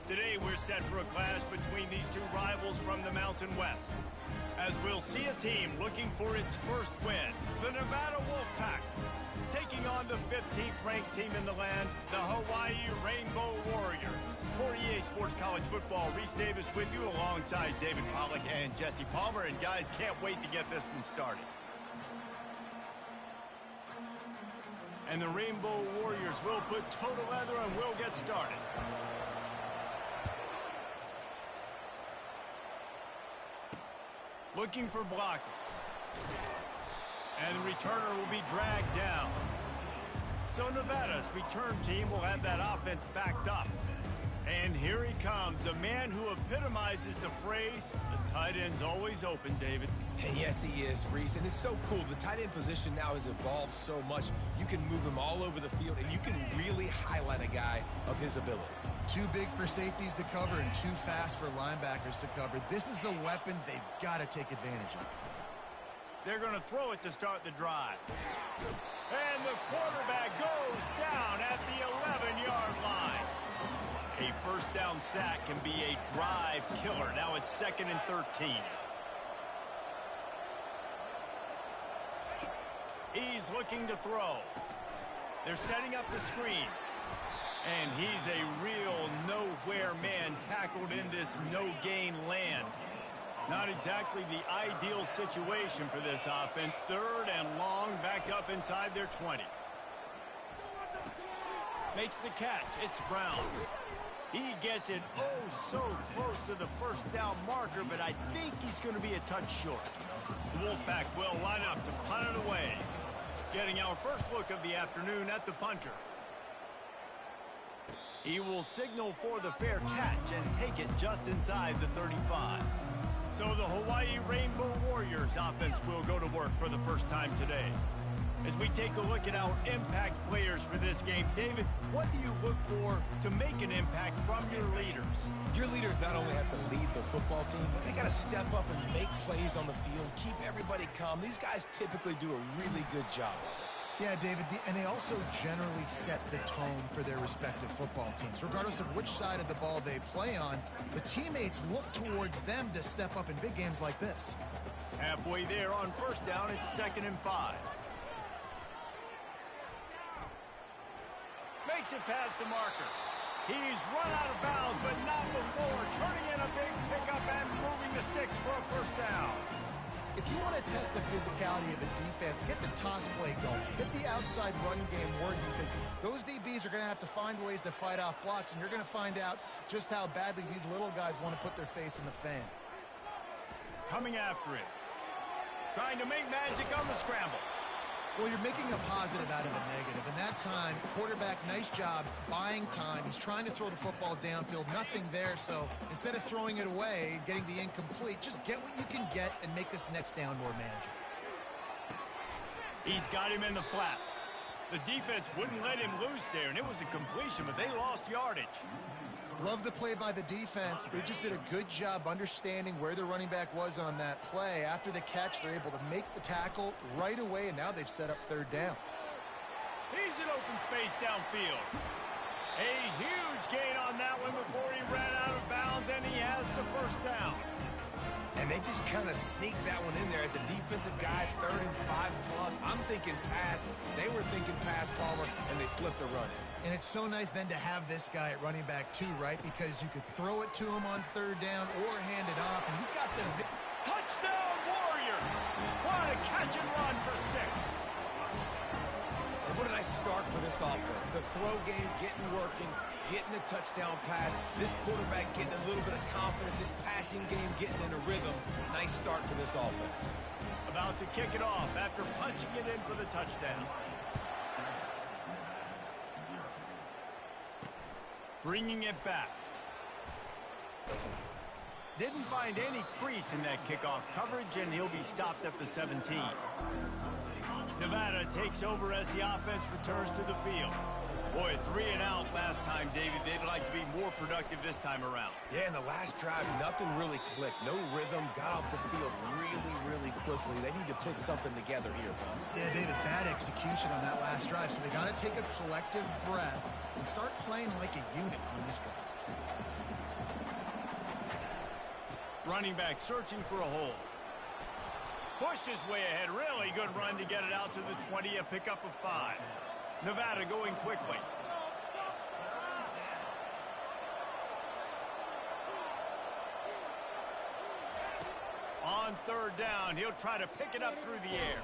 Today we're set for a clash between these two rivals from the Mountain West, as we'll see a team looking for its first win, the Nevada Wolfpack, taking on the 15th ranked team in the land, the Hawaii Rainbow Warriors. For EA Sports College Football, Reese Davis with you alongside David Pollack and Jesse Palmer, and guys, can't wait to get this one started. And the Rainbow Warriors will put toe to leather and we'll get started. Looking for blockers. And the returner will be dragged down. So Nevada's return team will have that offense backed up. And here he comes, a man who epitomizes the phrase, the tight end's always open, David. And yes, he is, Reese. And it's so cool. The tight end position now has evolved so much. You can move him all over the field, and you can really highlight a guy of his ability. Too big for safeties to cover and too fast for linebackers to cover. This is a weapon they've got to take advantage of. They're going to throw it to start the drive. And the quarterback goes down at the 11-yard line. A first down sack can be a drive killer. Now it's 2nd and 13. He's looking to throw. They're setting up the screen. And he's a real nowhere man tackled in this no-gain land. Not exactly the ideal situation for this offense. 3rd and long, back up inside their 20. Makes the catch. It's Brown. He gets it oh so close to the first down marker, but I think he's going to be a touch short. The Wolfpack will line up to punt it away. Getting our first look of the afternoon at the punter. He will signal for the fair catch and take it just inside the 35. So the Hawaii Rainbow Warriors offense will go to work for the first time today. As we take a look at our impact players for this game, David, what do you look for to make an impact from your leaders? Your leaders not only have to lead the football team, but they got to step up and make plays on the field, keep everybody calm. These guys typically do a really good job of it. Yeah, David, and they also generally set the tone for their respective football teams. Regardless of which side of the ball they play on, the teammates look towards them to step up in big games like this. Halfway there on first down, it's 2nd and 5. Makes it past the marker. He's run out of bounds, but not before turning in a big pickup and moving the sticks for a first down. If you want to test the physicality of a defense, get the toss play going. Get the outside run game working, because those DBs are going to have to find ways to fight off blocks, and you're going to find out just how badly these little guys want to put their face in the fan. Coming after it. Trying to make magic on the scramble. Well, you're making a positive out of a negative. And that time, quarterback, nice job buying time. He's trying to throw the football downfield. Nothing there. So instead of throwing it away, getting the incomplete, just get what you can get and make this next down more manageable. He's got him in the flat. The defense wouldn't let him loose there, and it was a completion, but they lost yardage. Love the play by the defense. They just did a good job understanding where the running back was on that play. After the catch, they're able to make the tackle right away, and now they've set up 3rd down. He's in open space downfield. A huge gain on that one before he ran out of bounds, and he has the first down. And they just kind of sneaked that one in there as a defensive guy, 3rd and 5+. I'm thinking pass. They were thinking pass, Palmer, and they slipped the run in. And it's so nice then to have this guy at running back too, right? Because you could throw it to him on 3rd down or hand it off, and he's got the... Touchdown, Warriors! What a catch and run for 6. And what a nice start for this offense. The throw game getting working, getting the touchdown pass. This quarterback getting a little bit of confidence. His passing game getting in a rhythm. Nice start for this offense. About to kick it off after punching it in for the touchdown. Bringing it back. Didn't find any crease in that kickoff coverage, and he'll be stopped at the 17. Nevada takes over as the offense returns to the field. Boy, 3 and out last time, David. They'd like to be more productive this time around. Yeah, in the last drive, nothing really clicked. No rhythm, got off the field really quickly. They need to put something together here, Paul. Yeah, David, bad execution on that last drive, so they got to take a collective breath and start playing like a unit on this drive. Running back searching for a hole. Pushed his way ahead. Really good run to get it out to the 20, a pickup of 5. Nevada going quickly. On third down, he'll try to pick it up through the air.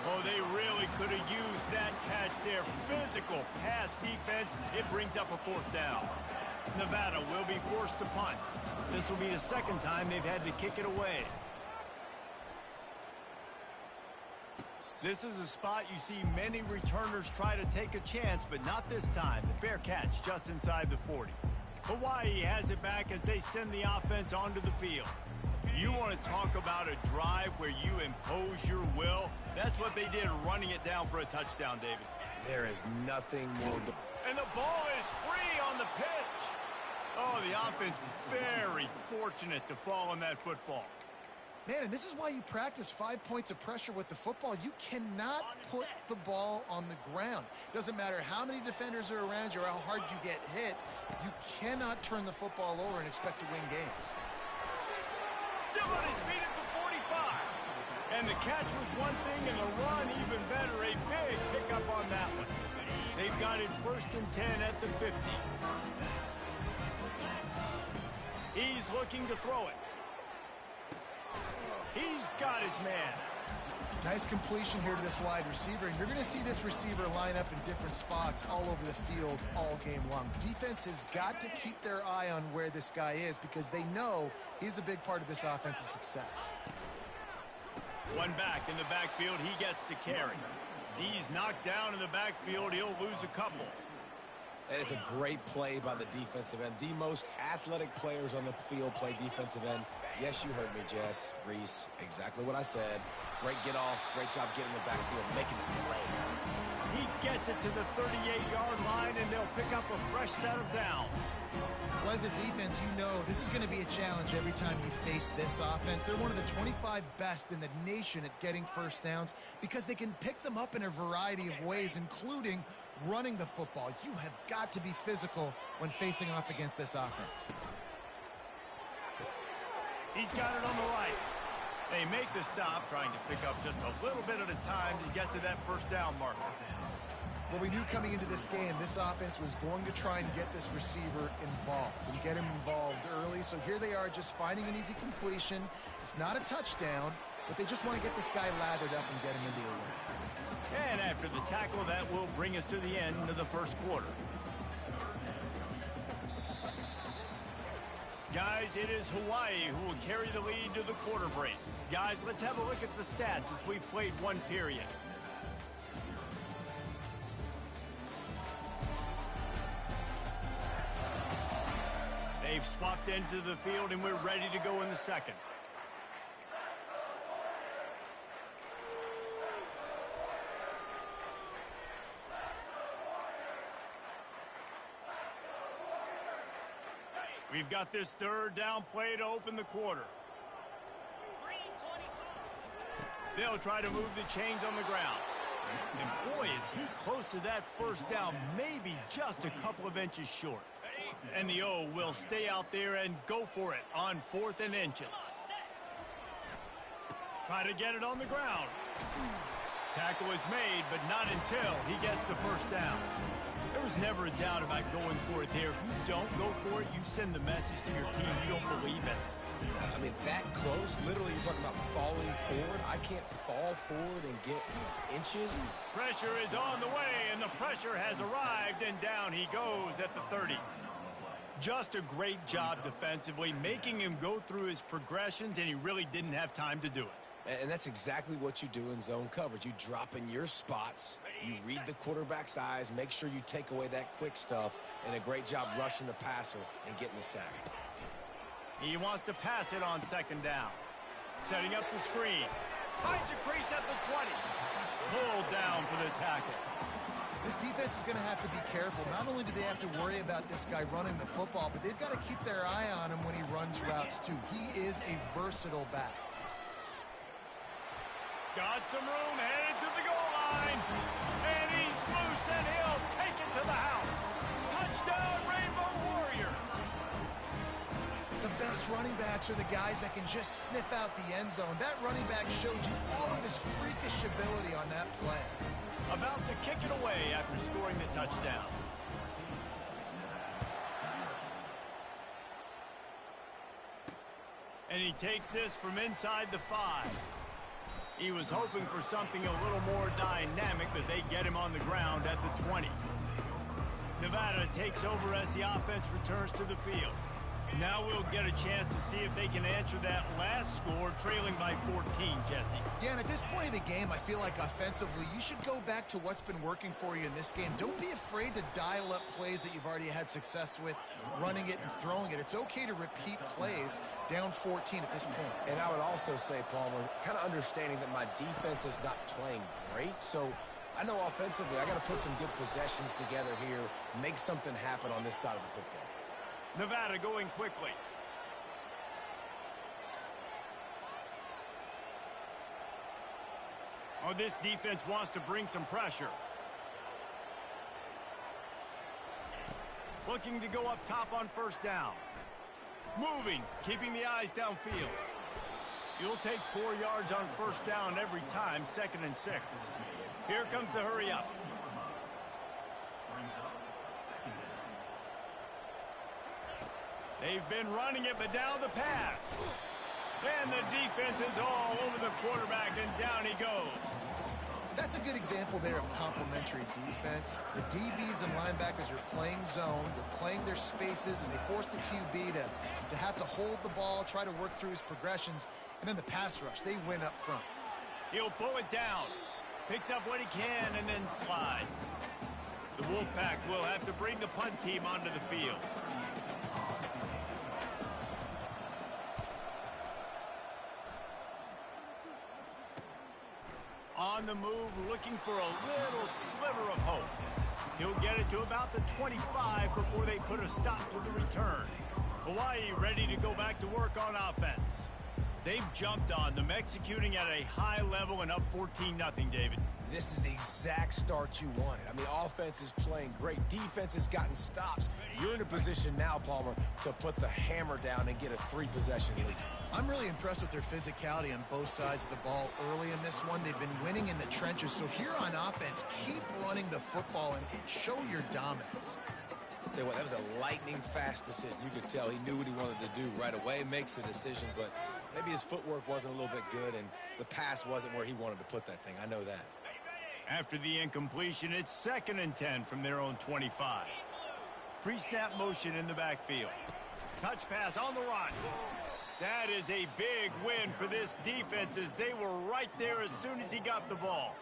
Oh, they really could have used that catch there. Physical pass defense. It brings up a 4th down. Nevada will be forced to punt. This will be the second time they've had to kick it away. This is a spot you see many returners try to take a chance, but not this time. The fair catch just inside the 40. Hawaii has it back as they send the offense onto the field. You want to talk about a drive where you impose your will? That's what they did, running it down for a touchdown, David. There is nothing more to... And the ball is free on the pitch. Oh, the offense very fortunate to fall on that football. Man, and this is why you practice 5 points of pressure with the football. You cannot put the ball on the ground. Doesn't matter how many defenders are around you or how hard you get hit. You cannot turn the football over and expect to win games. Still on his feet at the 45. And the catch was one thing, and the run even better. A big pickup on that one. They've got it 1st and 10 at the 50. He's looking to throw it. He's got his man. Nice completion here to this wide receiver, and you're going to see this receiver line up in different spots all over the field all game long. Defense has got to keep their eye on where this guy is because they know he's a big part of this offensive success. One back in the backfield, he gets the carry. He's knocked down in the backfield, he'll lose a couple. That is a great play by the defensive end. The most athletic players on the field play defensive end. Yes, you heard me, Jess, Reese. Exactly what I said. Great get off. Great job getting the backfield, making the play. He gets it to the 38-yard line, and they'll pick up a fresh set of downs. Well, as a defense, you know this is going to be a challenge every time you face this offense. They're one of the 25 best in the nation at getting first downs because they can pick them up in a variety of ways, including running the football. You have got to be physical when facing off against this offense. He's got it on the right. They make the stop, trying to pick up just a little bit at a time to get to that first down marker. Well, we knew coming into this game, this offense was going to try and get this receiver involved and get him involved early. So here they are just finding an easy completion. It's not a touchdown, but they just want to get this guy lathered up and get him into the win. And after the tackle, that will bring us to the end of the first quarter. Guys, it is Hawaii who will carry the lead to the quarter break. Guys, let's have a look at the stats as we've played one period. They've swapped ends of the field, and we're ready to go in the second. We've got this third down play to open the quarter. They'll try to move the chains on the ground. And boy, is he close to that first down, maybe just a couple of inches short. And the O will stay out there and go for it on 4th and inches. Try to get it on the ground. Tackle is made, but not until he gets the first down. There was never a doubt about going for it there. If you don't go for it, you send the message to your team you don't believe it. I mean, that close, literally you're talking about falling forward. I can't fall forward and get inches. Pressure is on the way, and the pressure has arrived, and down he goes at the 30. Just a great job defensively, making him go through his progressions, and he really didn't have time to do it. And that's exactly what you do in zone coverage. You drop in your spots, you read the quarterback's eyes, make sure you take away that quick stuff, and a great job rushing the passer and getting the sack. He wants to pass it on second down. Setting up the screen. Finds a crease at the 20. Pulled down for the tackle. This defense is going to have to be careful. Not only do they have to worry about this guy running the football, but they've got to keep their eye on him when he runs routes too. He is a versatile back. Got some room, headed to the goal line. And he's loose, and he'll take it to the house. Touchdown, Rainbow Warriors. The best running back backs are the guys that can just sniff out the end zone. That running back showed you all of his freakish ability on that play. About to kick it away after scoring the touchdown. And he takes this from inside the 5. He was hoping for something a little more dynamic, but they get him on the ground at the 20. Nevada takes over as the offense returns to the field. Now we'll get a chance to see if they can answer that last score, trailing by 14, Jesse. Yeah, and at this point of the game, I feel like offensively, you should go back to what's been working for you in this game. Don't be afraid to dial up plays that you've already had success with, running it and throwing it. It's okay to repeat plays down 14 at this point. And I would also say, Palmer, kind of understanding that my defense is not playing great, so I know offensively I got to put some good possessions together here, make something happen on this side of the football. Nevada going quickly. Oh, this defense wants to bring some pressure. Looking to go up top on first down. Moving, keeping the eyes downfield. You'll take 4 yards on first down every time, 2nd and 6. Here comes the hurry up. They've been running it, but now the pass. And the defense is all over the quarterback, and down he goes. That's a good example there of complementary defense. The DBs and linebackers are playing zone, they're playing their spaces, and they force the QB to have to hold the ball, try to work through his progressions, and then the pass rush, they win up front. He'll pull it down, picks up what he can, and then slides. The Wolfpack will have to bring the punt team onto the field. On the move, looking for a little sliver of hope. He'll get it to about the 25 before they put a stop to the return. Hawaii ready to go back to work on offense. They've jumped on them, executing at a high level and up 14-0, David. This is the exact start you wanted. I mean, offense is playing great. Defense has gotten stops. You're in a position now, Palmer, to put the hammer down and get a 3-possession lead. I'm really impressed with their physicality on both sides of the ball early in this one. They've been winning in the trenches. So here on offense, keep running the football and show your dominance. I'll tell you what, that was a lightning-fast decision. You could tell he knew what he wanted to do right away, makes the decision, but maybe his footwork wasn't a little bit good, and the pass wasn't where he wanted to put that thing. I know that. After the incompletion, it's 2nd and 10 from their own 25. Pre-snap motion in the backfield. Touch pass on the run. That is a big win for this defense as they were right there as soon as he got the ball.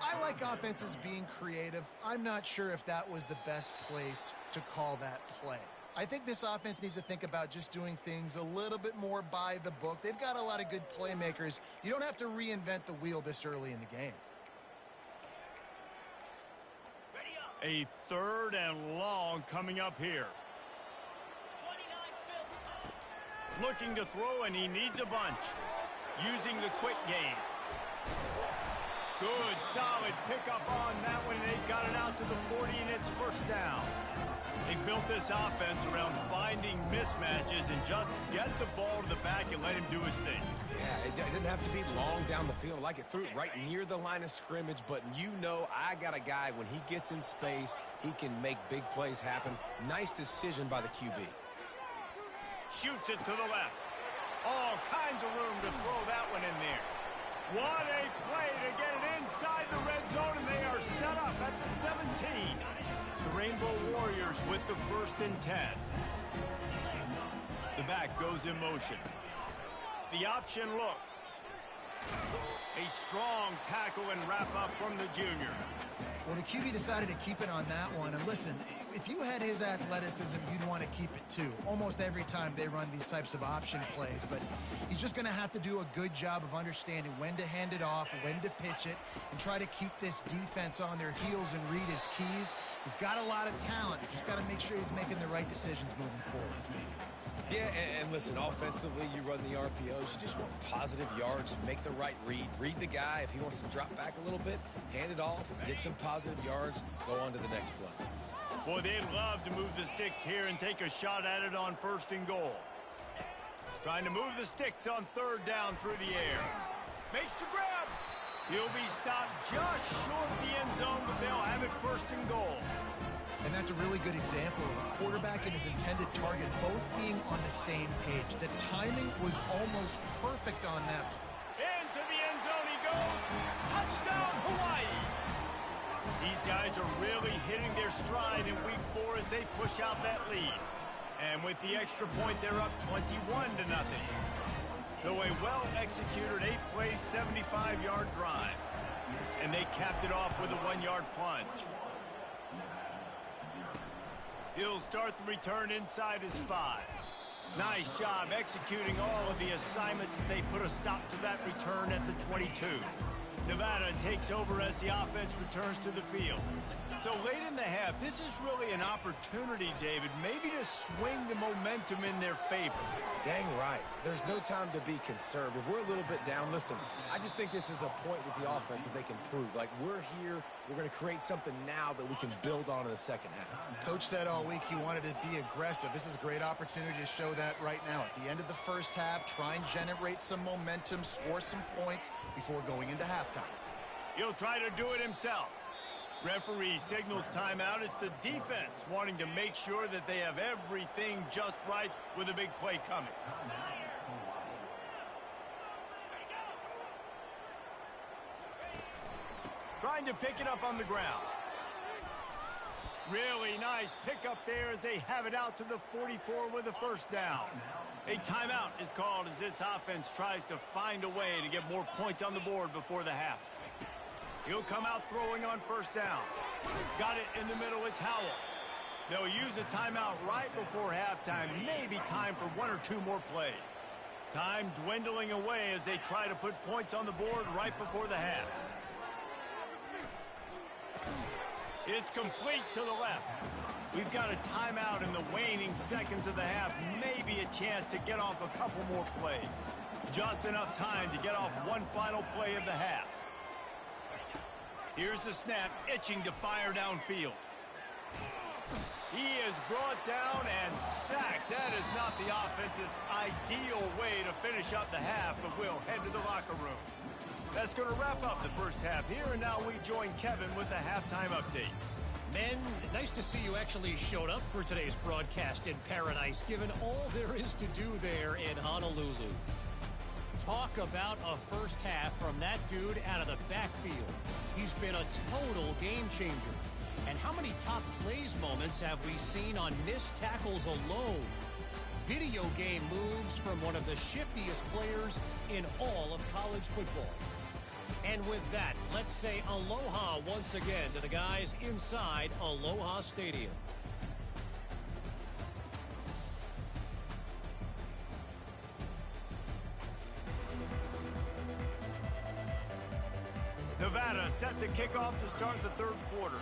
I like offenses being creative. I'm not sure if that was the best place to call that play. I think this offense needs to think about just doing things a little bit more by the book. They've got a lot of good playmakers. You don't have to reinvent the wheel this early in the game. A 3rd and long coming up here. Looking to throw, and he needs a bunch. Using the quick game. Good, solid pickup on that one, and they got it out to the 40, and it's first down. They built this offense around finding mismatches and just get the ball to the back and let him do his thing. Yeah, it didn't have to be long down the field. Like it threw it right near the line of scrimmage, but you know I got a guy, when he gets in space, he can make big plays happen. Nice decision by the QB. Shoots it to the left. All kinds of room to throw that one in there. What a play to get it inside the red zone, and they are set up at the 17. The Rainbow Warriors with the 1st and 10. The back goes in motion. The option look. A strong tackle and wrap up from the junior. Well, the QB decided to keep it on that one. And listen, if you had his athleticism, you'd want to keep it too. Almost every time they run these types of option plays. But he's just going to have to do a good job of understanding when to hand it off, when to pitch it, and try to keep this defense on their heels and read his keys. He's got a lot of talent. Just got to make sure he's making the right decisions moving forward. Yeah, and listen, offensively, you run the RPOs. You just want positive yards, make the right read. Read the guy. If he wants to drop back a little bit, hand it off, get some positive yards, go on to the next play. Boy, they'd love to move the sticks here and take a shot at it on 1st and goal. Trying to move the sticks on third down through the air. Makes the grab. He'll be stopped just short of the end zone, but they'll have it first and goal. And that's a really good example of a quarterback and his intended target both being on the same page. The timing was almost perfect on that. Into the end zone he goes. Touchdown, Hawaii. These guys are really hitting their stride in week 4 as they push out that lead. And with the extra point, they're up 21-0. So a well-executed 8-play, 75-yard drive. And they capped it off with a 1-yard plunge. He'll start the return inside his 5. Nice job executing all of the assignments as they put a stop to that return at the 22. Nevada takes over as the offense returns to the field. So late in the half, this is really an opportunity, David, maybe to swing the momentum in their favor. Dang right. There's no time to be conservative. We're a little bit down. Listen, I just think this is a point with the offense that they can prove. Like, we're here. We're going to create something now that we can build on in the second half. Coach said all week he wanted to be aggressive. This is a great opportunity to show that right now. At the end of the first half, try and generate some momentum, score some points before going into halftime. He'll try to do it himself. Referee signals timeout. It's the defense wanting to make sure that they have everything just right with a big play coming. Trying to pick it up on the ground. Really nice pickup there as they have it out to the 44 with a first down. A timeout is called as this offense tries to find a way to get more points on the board before the half. He'll come out throwing on first down. Got it in the middle. It's Howell. They'll use a timeout right before halftime. Maybe time for 1 or 2 more plays. Time dwindling away as they try to put points on the board right before the half. It's complete to the left. We've got a timeout in the waning seconds of the half. Maybe a chance to get off a couple more plays. Just enough time to get off one final play of the half. Here's the snap, itching to fire downfield. He is brought down and sacked. That is not the offense's ideal way to finish up the half, but we'll head to the locker room. That's going to wrap up the first half here, and now we join Kevin with the halftime update. Men, nice to see you actually showed up for today's broadcast in paradise, given all there is to do there in Honolulu. Talk about a first half from that dude out of the backfield. He's been a total game changer. And how many top plays moments have we seen on missed tackles alone? Video game moves from one of the shiftiest players in all of college football. And with that, let's say aloha once again to the guys inside Aloha Stadium. Nevada set to kick off to start the third quarter.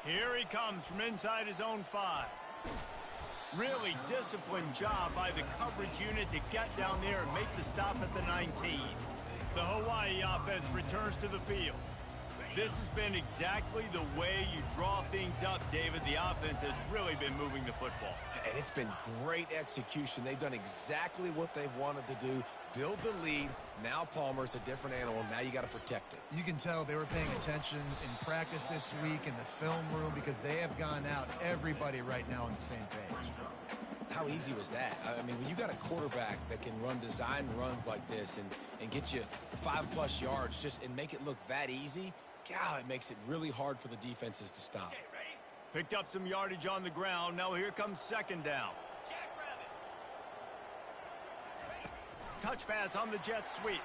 Here he comes from inside his own 5. Really disciplined job by the coverage unit to get down there and make the stop at the 19. The Hawaii offense returns to the field. This has been exactly the way you draw things up, David. The offense has really been moving the football. And it's been great execution. They've done exactly what they've wanted to do. Build the lead. Now Palmer's a different animal. Now you got to protect it. You can tell they were paying attention in practice this week in the film room because they have gone out, everybody right now on the same page. How easy was that? I mean, when you got a quarterback that can run design runs like this and get you 5+ yards just and make it look that easy, God, it makes it really hard for the defenses to stop. Picked up some yardage on the ground. Now here comes second down. Touch pass on the jet sweep.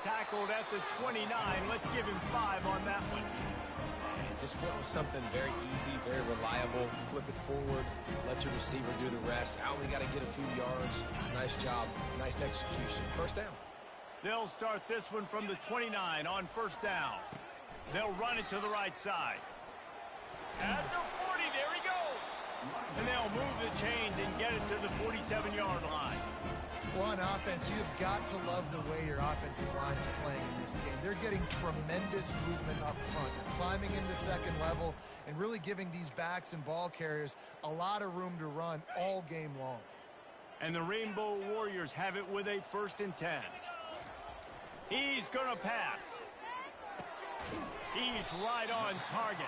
Tackled at the 29. Let's give him 5 on that one. And just went with something very easy, very reliable. Flip it forward. Let your receiver do the rest. I only got to get a few yards. Nice job. Nice execution. First down. They'll start this one from the 29 on first down. They'll run it to the right side. At the 40, there he goes. And they'll move the chains and get it to the 47-yard line. Well, on offense, you've got to love the way your offensive line is playing in this game. They're getting tremendous movement up front. They're climbing into second level, and really giving these backs and ball carriers a lot of room to run all game long. And the Rainbow Warriors have it with a 1st and 10. He's going to pass. He's right on target.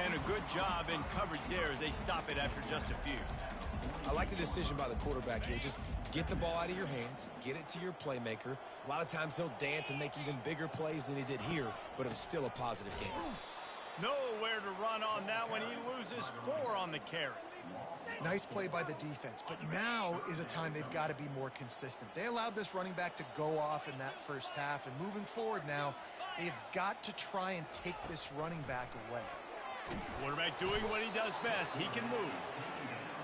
And a good job in coverage there as they stop it after just a few. I like the decision by the quarterback here. Just get the ball out of your hands, get it to your playmaker. A lot of times he'll dance and make even bigger plays than he did here, but it was still a positive game. Nowhere to run on that one. He loses 4 on the carry. Nice play by the defense, but now is a time they've got to be more consistent. They allowed this running back to go off in that first half, and moving forward now, they've got to try and take this running back away. Quarterback doing what he does best. He can move.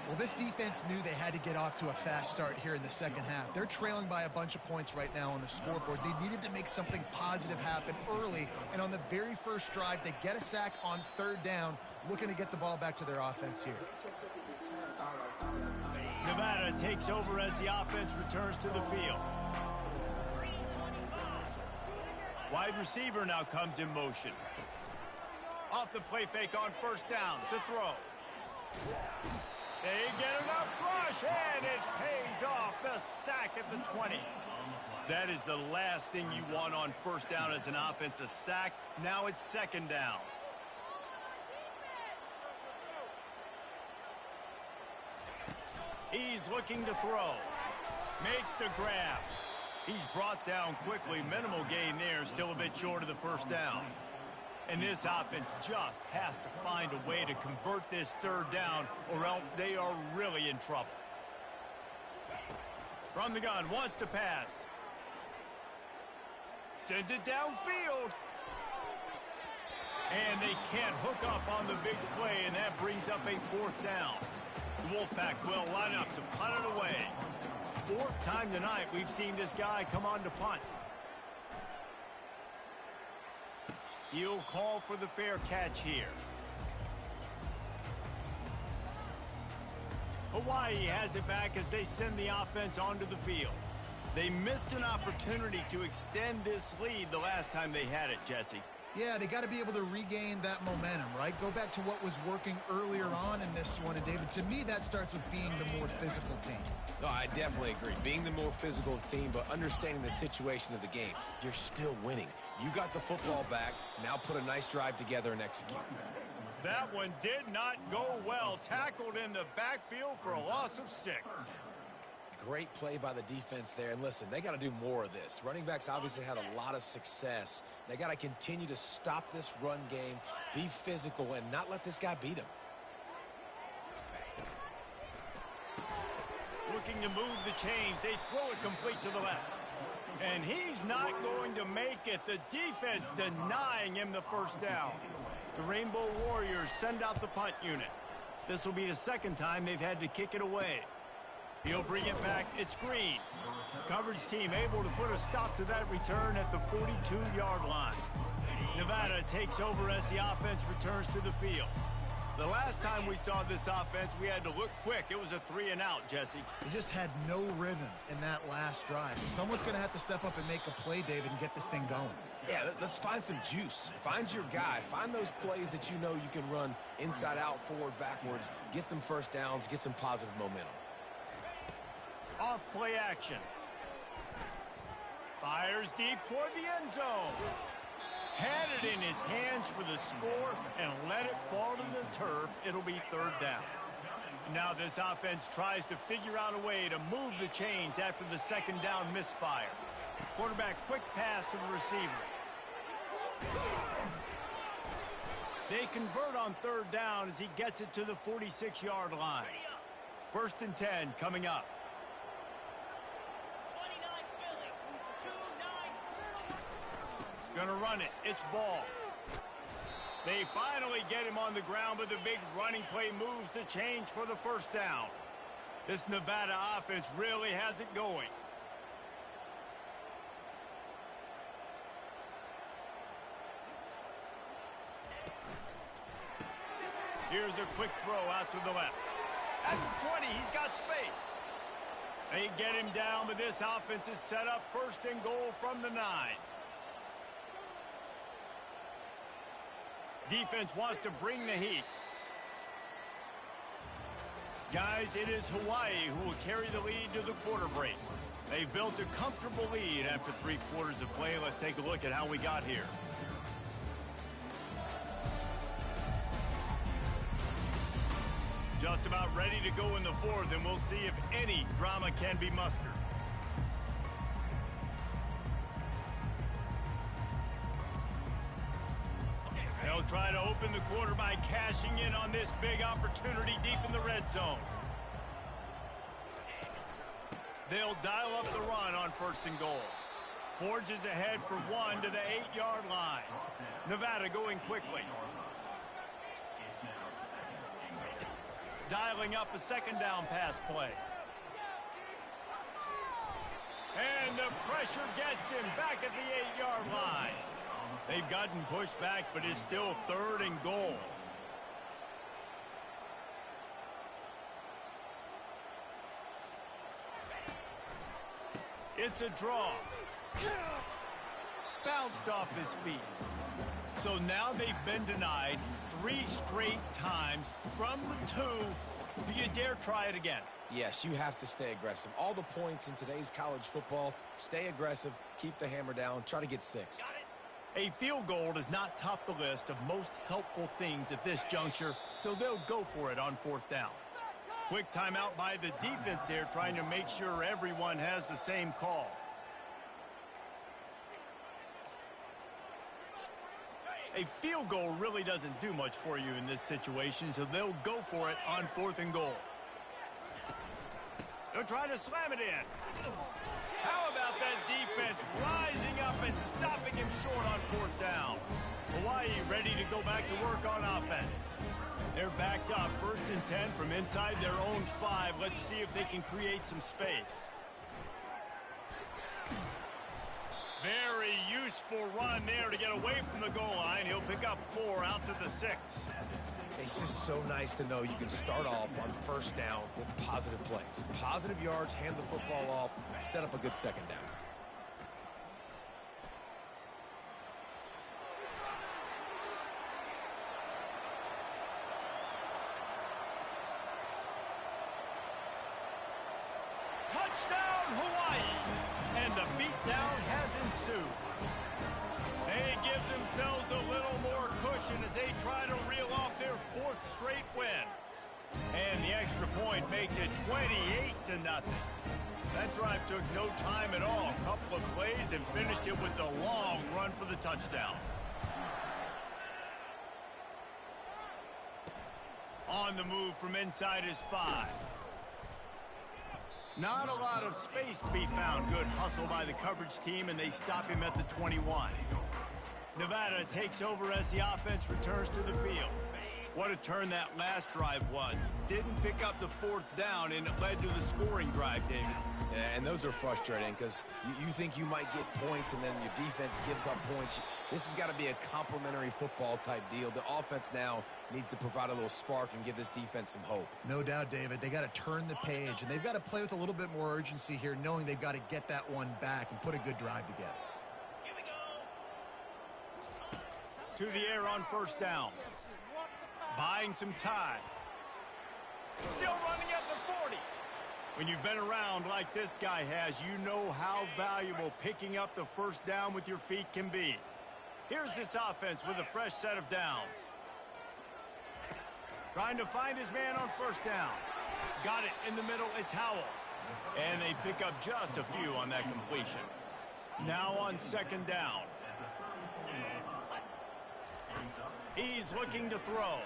Well, this defense knew they had to get off to a fast start here in the second half. They're trailing by a bunch of points right now on the scoreboard. They needed to make something positive happen early, and on the very first drive, they get a sack on 3rd down, looking to get the ball back to their offense here. Nevada takes over as the offense returns to the field. Wide receiver now comes in motion. Off the play fake on 1st down to throw. They get enough rush, and it pays off. The sack at the 20. That is the last thing you want on 1st down as an offensive sack. Now it's 2nd down. He's looking to throw. Makes the grab. He's brought down quickly. Minimal gain there. Still a bit short of the 1st down. And this offense just has to find a way to convert this 3rd down, or else they are really in trouble. From the gun, wants to pass. Sends it downfield. And they can't hook up on the big play, and that brings up a 4th down. The Wolfpack will line up to punt it away. 4th time tonight we've seen this guy come on to punt. He'll call for the fair catch here. Hawaii has it back as they send the offense onto the field. They missed an opportunity to extend this lead the last time they had it, Jesse. Yeah, they got to be able to regain that momentum, right? Go back to what was working earlier on in this one. And, David, to me, that starts with being the more physical team. No, I definitely agree. Being the more physical team, but understanding the situation of the game. You're still winning. You got the football back. Now put a nice drive together and execute. That one did not go well. Tackled in the backfield for a loss of 6. Great play by the defense there. And listen, they got to do more of this. Running backs obviously had a lot of success. They got to continue to stop this run game, be physical, and not let this guy beat them. Looking to move the chains. They throw it complete to the left. And he's not going to make it. The defense denying him the 1st down. The Rainbow Warriors send out the punt unit. This will be the 2nd time they've had to kick it away. He'll bring it back. It's Green. Coverage team able to put a stop to that return at the 42-yard line. Nevada takes over as the offense returns to the field. The last time we saw this offense, we had to look quick. It was a 3-and-out, Jesse. They just had no rhythm in that last drive. So someone's going to have to step up and make a play, David, and get this thing going. Yeah, let's find some juice. Find your guy. Find those plays that you know you can run inside out, forward, backwards. Get some 1st downs. Get some positive momentum. Off play action. Fires deep toward the end zone. Had it in his hands for the score and let it fall to the turf. It'll be 3rd down. Now this offense tries to figure out a way to move the chains after the 2nd down misfire. Quarterback quick pass to the receiver. They convert on 3rd down as he gets it to the 46-yard line. 1st and 10 coming up. Gonna run it. It's Ball. They finally get him on the ground, but the big running play moves the change for the 1st down. This Nevada offense really has it going. Here's a quick throw out to the left. At the 20, he's got space. They get him down, but this offense is set up 1st and goal from the 9. defense wants to bring the heat. Guys, it is Hawaii who will carry the lead to the quarter break. They've built a comfortable lead after 3 quarters of play. Let's take a look at how we got here. Just about ready to go in the fourth, and we'll see if any drama can be mustered. They'll try to open the quarter by cashing in on this big opportunity deep in the red zone. They'll dial up the run on 1st and goal. Forges ahead for 1 to the 8-yard line. Nevada going quickly. Dialing up a 2nd down pass play. And the pressure gets him back at the 8-yard line. They've gotten pushed back, but it's still 3rd and goal. It's a draw. Bounced off his feet. So now they've been denied 3 straight times from the 2. Do you dare try it again? Yes, you have to stay aggressive. All the points in today's college football, stay aggressive, keep the hammer down, try to get 6. A field goal does not top the list of most helpful things at this juncture, so they'll go for it on 4th down. Quick timeout by the defense there, trying to make sure everyone has the same call. A field goal really doesn't do much for you in this situation, so they'll go for it on 4th and goal. They'll try to slam it in. How about that defense rising up and stopping him short on 4th down? Hawaii ready to go back to work on offense. They're backed up, 1st and 10 from inside their own 5. Let's see if they can create some space. Very useful run there to get away from the goal line. He'll pick up 4 out to the 6. It's just so nice to know you can start off on 1st down with positive plays. Positive yards, hand the football off, set up a good 2nd down. Touchdown, Hawaii! And the beatdown has ensued. They give themselves a little more cushion as they try to reel off their 4th straight win. And the extra point makes it 28-0. That drive took no time at all. A couple of plays and finished it with the long run for the touchdown. On the move from inside his 5. Not a lot of space to be found. Good hustle by the coverage team, and they stop him at the 21. Nevada takes over as the offense returns to the field. What a turn that last drive was. Didn't pick up the 4th down, and it led to the scoring drive, David. Yeah, and those are frustrating because you think you might get points and then your defense gives up points. This has got to be a complementary football type deal. The offense now needs to provide a little spark and give this defense some hope. No doubt, David. They got to turn the page, and they've got to play with a little bit more urgency here, knowing they've got to get that one back and put a good drive together. To the air on 1st down. Buying some time. Still running at the 40. When you've been around like this guy has, you know how valuable picking up the 1st down with your feet can be. Here's this offense with a fresh set of downs. Trying to find his man on 1st down. Got it in the middle. It's Howell. And they pick up just a few on that completion. Now on 2nd down. He's looking to throw.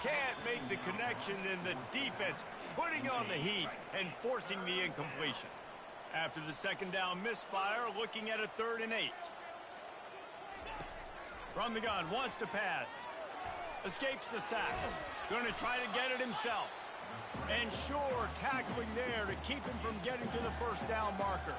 Can't make the connection, and the defense putting on the heat and forcing the incompletion. After the 2nd down misfire, looking at a 3rd and 8. From the gun, wants to pass. Escapes the sack. Going to try to get it himself. And sure, tackling there to keep him from getting to the 1st down marker.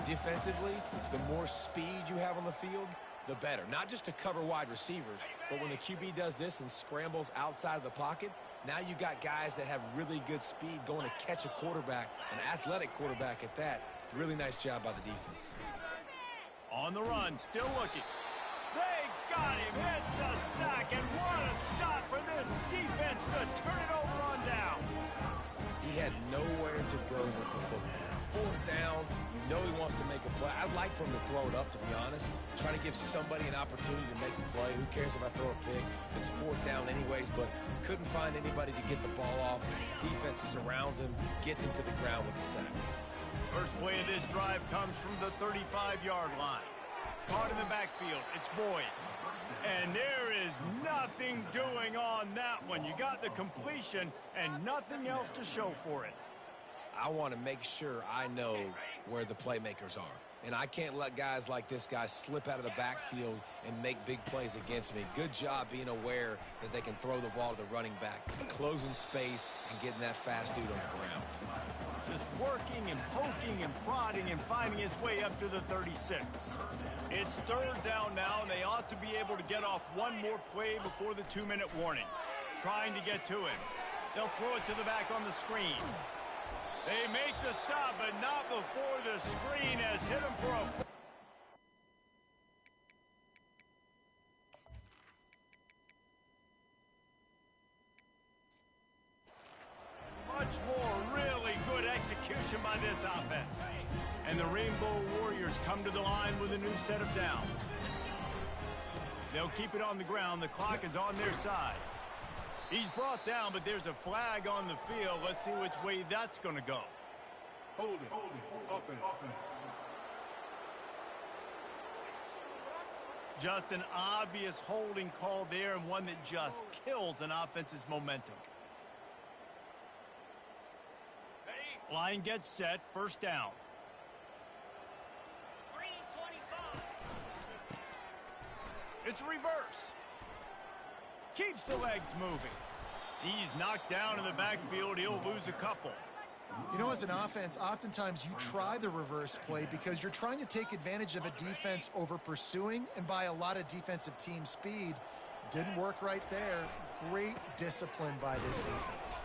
Defensively, the more speed you have on the field, the better. Not just to cover wide receivers, but when the QB does this and scrambles outside of the pocket, now you got guys that have really good speed going to catch a quarterback, an athletic quarterback at that. Really nice job by the defense. On the run, still looking. They got him. It's a sack, and to go with the football. Fourth down, you know he wants to make a play. I'd like for him to throw it up, to be honest. Try to give somebody an opportunity to make a play. Who cares if I throw a pick? It's fourth down anyways, but couldn't find anybody to get the ball off. Defense surrounds him, gets him to the ground with the sack. First play of this drive comes from the 35-yard line. Caught in the backfield, it's Boyd. And there is nothing doing on that one. You got the completion and nothing else to show for it. I want to make sure I know where the playmakers are. And I can't let guys like this guy slip out of the backfield and make big plays against me. Good job being aware that they can throw the ball to the running back, closing space, and getting that fast dude on the ground. Just working and poking and prodding and finding his way up to the 36. It's third down now, and they ought to be able to get off one more play before the 2-minute warning. Trying to get to him. They'll throw it to the back on the screen. They make the stop, but not before the screen has hit him for a... Much more really good execution by this offense. And the Rainbow Warriors come to the line with a new set of downs. They'll keep it on the ground. The clock is on their side. He's brought down, but there's a flag on the field. Let's see which way that's going to go. Hold it. Offense. Just an obvious holding call there, and one that just kills an offense's momentum. Line gets set, first down. It's reverse. Keeps the legs moving. He's knocked down in the backfield. He'll lose a couple. You know, as an offense, oftentimes you try the reverse play because you're trying to take advantage of a defense over pursuing and by a lot of defensive team speed. Didn't work right there. Great discipline by this defense.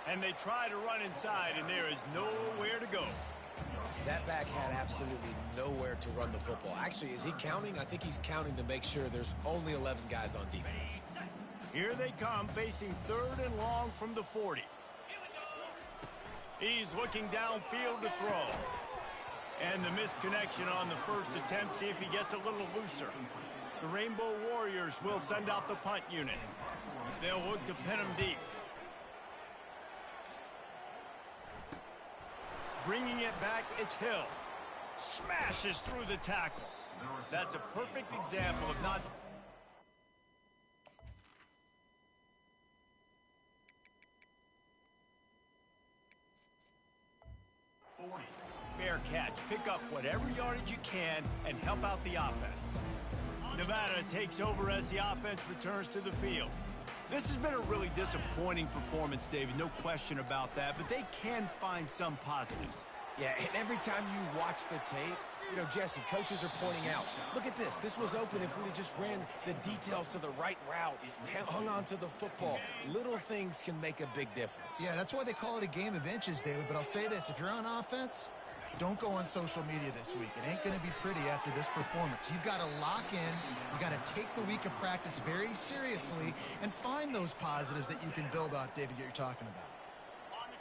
And they try to run inside, and there is nowhere to go. That back had absolutely nowhere to run the football. Actually, is he counting? I think he's counting to make sure there's only 11 guys on defense. Here they come, facing third and long from the 40. He's looking downfield to throw. And the misconnection on the first attempt. See if he gets a little looser. The Rainbow Warriors will send out the punt unit. They'll look to pin him deep. Bringing it back, it's Hill. Smashes through the tackle. That's a perfect example of not... Fair catch. Pick up whatever yardage you can and help out the offense. Nevada takes over as the offense returns to the field. This has been a really disappointing performance, David, no question about that, but they can find some positives. Yeah, and every time you watch the tape, you know, Jesse, coaches are pointing out, look at this. This was open if we'd have just ran the details to the right route, hung on to the football. Little things can make a big difference. Yeah, that's why they call it a game of inches, David. But I'll say this, if you're on offense, don't go on social media this week. It ain't going to be pretty after this performance. You've got to lock in. You've got to take the week of practice very seriously and find those positives that you can build off, David, that you're talking about.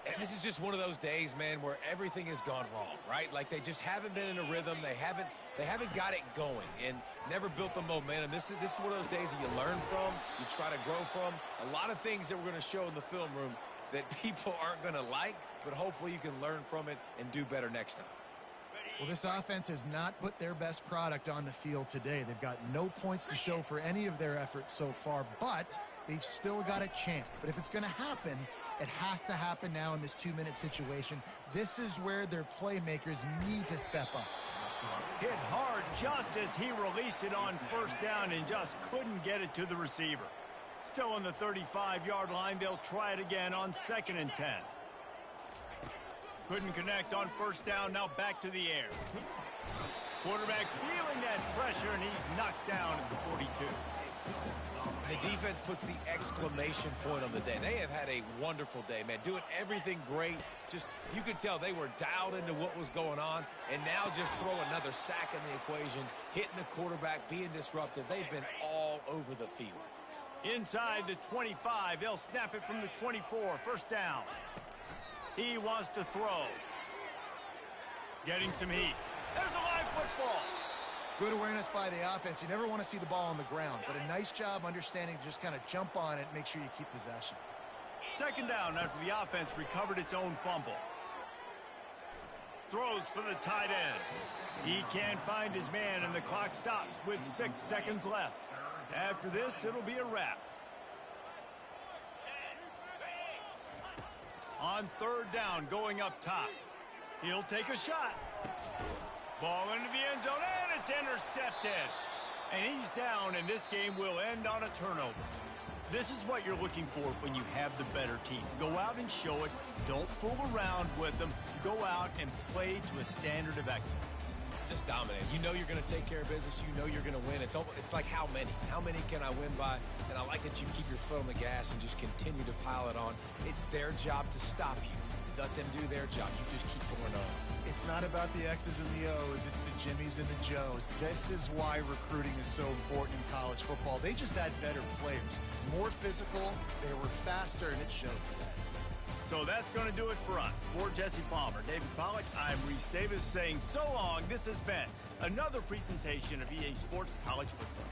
And this is just one of those days, man, where everything has gone wrong, right? Like they just haven't been in a rhythm. They haven't got it going and never built the momentum. This is one of those days that you learn from, you try to grow from. A lot of things that we're going to show in the film room that people aren't going to like, but hopefully you can learn from it and do better next time. Well, this offense has not put their best product on the field today. They've got no points to show for any of their efforts so far, but they've still got a chance. But if it's going to happen, it has to happen now in this 2-minute situation. This is where their playmakers need to step up. Hit hard just as he released it on first down and just couldn't get it to the receiver. Still on the 35-yard line. They'll try it again on 2nd and 10. Couldn't connect on first down. Now back to the air. Quarterback feeling that pressure, and he's knocked down at the 42. The defense puts the exclamation point on the day. They have had a wonderful day, man. Doing everything great. Just, you could tell they were dialed into what was going on. And now just throw another sack in the equation, hitting the quarterback, being disruptive. They've been all over the field. Inside the 25, they'll snap it from the 24. First down. He wants to throw. Getting some heat. There's a live football. Good awareness by the offense. You never want to see the ball on the ground, but a nice job understanding to just kind of jump on it and make sure you keep possession. Second down after the offense recovered its own fumble. Throws for the tight end. He can't find his man, and the clock stops with 6 seconds left. After this, it'll be a wrap. On third down, going up top. He'll take a shot. Ball into the end zone, and it's intercepted. And he's down, and this game will end on a turnover. This is what you're looking for when you have the better team. Go out and show it. Don't fool around with them. Go out and play to a standard of excellence. Just dominate. You know you're going to take care of business. You know you're going to win. It's like how many? How many can I win by? And I like that you keep your foot on the gas and just continue to pile it on. It's their job to stop you. Let them do their job. You just keep going on. It's not about the X's and the O's. It's the Jimmies and the Joes. This is why recruiting is so important in college football. They just had better players. More physical. They were faster, and it showed today. So that's going to do it for us. For Jesse Palmer, David Pollack, I'm Reese Davis saying so long. This has been another presentation of EA Sports College Football.